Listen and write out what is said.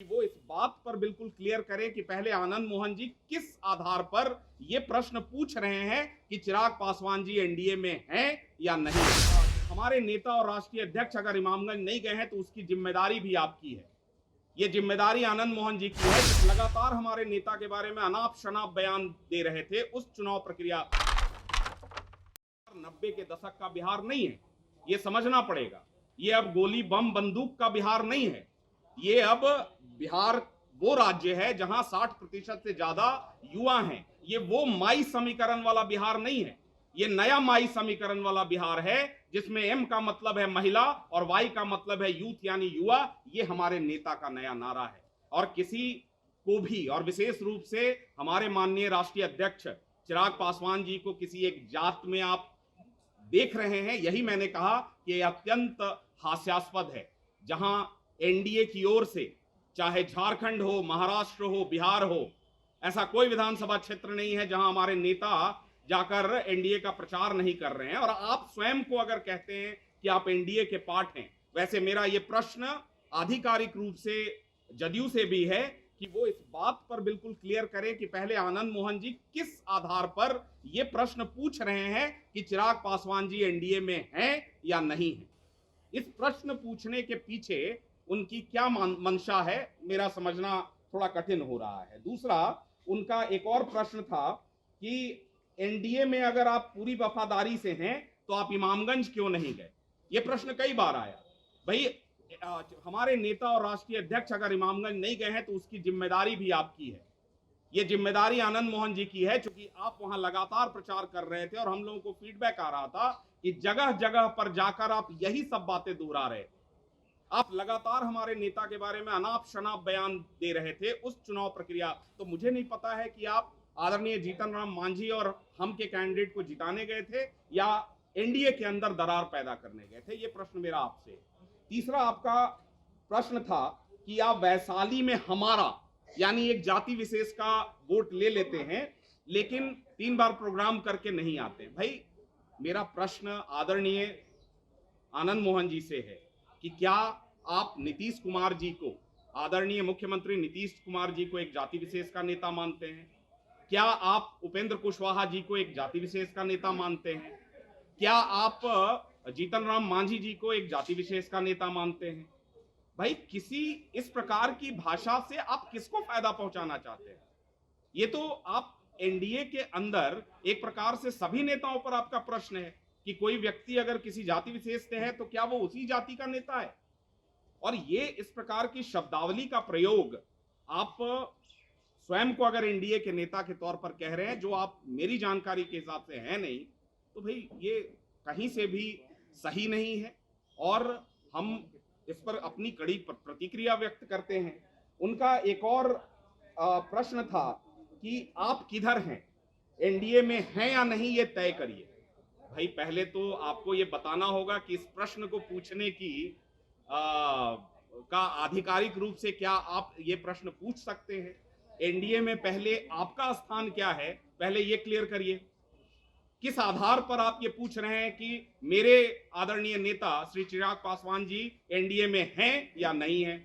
वो इस बात पर बिल्कुल क्लियर करें कि पहले आनंद मोहन जी किस आधार पर ये प्रश्न पूछ रहे हैं कि चिराग पासवान जी एनडीए में हैं या नहीं। हमारे नेता और राष्ट्रीय अध्यक्ष अगर इमामगंज नहीं गए हैं तो उसकी जिम्मेदारी भी आपकी है। ये जिम्मेदारी आनंद मोहन जी की है कि लगातार हमारे नेता के बारे में अनाप शनाप बयान दे रहे थे। उस चुनाव प्रक्रिया 90 के दशक का बिहार नहीं है, ये समझना पड़ेगा। ये अब गोली बम बंदूक का बिहार नहीं है। ये अब बिहार वो राज्य है जहां 60% से ज्यादा युवा हैं। ये वो माई समीकरण वाला बिहार नहीं है। ये नया माई समीकरण वाला बिहार है जिसमें एम का मतलब है महिला और वाई का मतलब है यूथ यानी युवा। ये हमारे नेता का नया नारा है और किसी को भी और विशेष रूप से हमारे माननीय राष्ट्रीय अध्यक्ष चिराग पासवान जी को किसी एक जात में आप देख रहे हैं, यही मैंने कहा कि यह अत्यंत हास्यास्पद है। जहां एनडीए की ओर से चाहे झारखंड हो, महाराष्ट्र हो, बिहार हो, ऐसा कोई विधानसभा क्षेत्र नहीं है जहां हमारे नेता जाकर एनडीए का प्रचार नहीं कर रहे हैं। और आप स्वयं को अगर कहते हैं कि आप एनडीए के पार्ट हैं, वैसे मेरा यह प्रश्न आधिकारिक रूप से जदयू से भी है कि वो इस बात पर बिल्कुल क्लियर करें कि पहले आनंद मोहन जी किस आधार पर ये प्रश्न पूछ रहे हैं कि चिराग पासवान जी एनडीए में हैं या नहीं है। इस प्रश्न पूछने के पीछे उनकी क्या मंशा है, मेरा समझना थोड़ा कठिन हो रहा है। दूसरा, उनका एक और प्रश्न था कि एनडीए में अगर आप पूरी वफादारी से हैं तो आप इमामगंज क्यों नहीं गए। ये प्रश्न कई बार आया। भाई, हमारे नेता और राष्ट्रीय अध्यक्ष अगर इमामगंज नहीं गए हैं तो उसकी जिम्मेदारी भी आपकी है। ये जिम्मेदारी आनंद मोहन जी की है, क्योंकि आप वहां लगातार प्रचार कर रहे थे और हम लोगों को फीडबैक आ रहा था कि जगह जगह पर जाकर आप यही सब बातें दोहरा रहे थे। आप लगातार हमारे नेता के बारे में अनाप शनाप बयान दे रहे थे उस चुनाव प्रक्रिया। तो मुझे नहीं पता है कि आप आदरणीय जीतन राम मांझी और हम के कैंडिडेट को जिताने गए थे या एनडीए के अंदर दरार पैदा करने गए थे। ये प्रश्न मेरा आपसे। तीसरा आपका प्रश्न था कि आप वैशाली में हमारा यानी एक जाति विशेष का वोट ले लेते हैं लेकिन 3 बार प्रोग्राम करके नहीं आते। भाई, मेरा प्रश्न आदरणीय आनंद मोहन जी से है कि क्या आप नीतीश कुमार जी को, आदरणीय मुख्यमंत्री नीतीश कुमार जी को एक जाति विशेष का नेता मानते हैं? क्या आप उपेंद्र कुशवाहा जी को एक जाति विशेष का नेता मानते हैं? क्या आप जीतन राम मांझी जी को एक जाति विशेष का नेता मानते हैं? भाई, किसी इस प्रकार की भाषा से आप किसको फायदा पहुंचाना चाहते हैं? ये तो आप एनडीए के अंदर एक प्रकार से सभी नेताओं पर आपका प्रश्न है कि कोई व्यक्ति अगर किसी जाति विशेष से है तो क्या वो उसी जाति का नेता है। और ये इस प्रकार की शब्दावली का प्रयोग आप स्वयं को अगर एनडीए के नेता के तौर पर कह रहे हैं, जो आप मेरी जानकारी के हिसाब से है नहीं, तो भाई ये कहीं से भी सही नहीं है और हम इस पर अपनी कड़ी प्रतिक्रिया व्यक्त करते हैं। उनका एक और प्रश्न था कि आप किधर हैं, एनडीए में हैं या नहीं, ये तय करिए। भाई, पहले तो आपको ये बताना होगा कि इस प्रश्न को पूछने की का आधिकारिक रूप से क्या आप ये प्रश्न पूछ सकते हैं। एनडीए में पहले आपका स्थान क्या है, पहले ये क्लियर करिए। किस आधार पर आप ये पूछ रहे हैं कि मेरे आदरणीय नेता श्री चिराग पासवान जी एनडीए में हैं या नहीं हैं।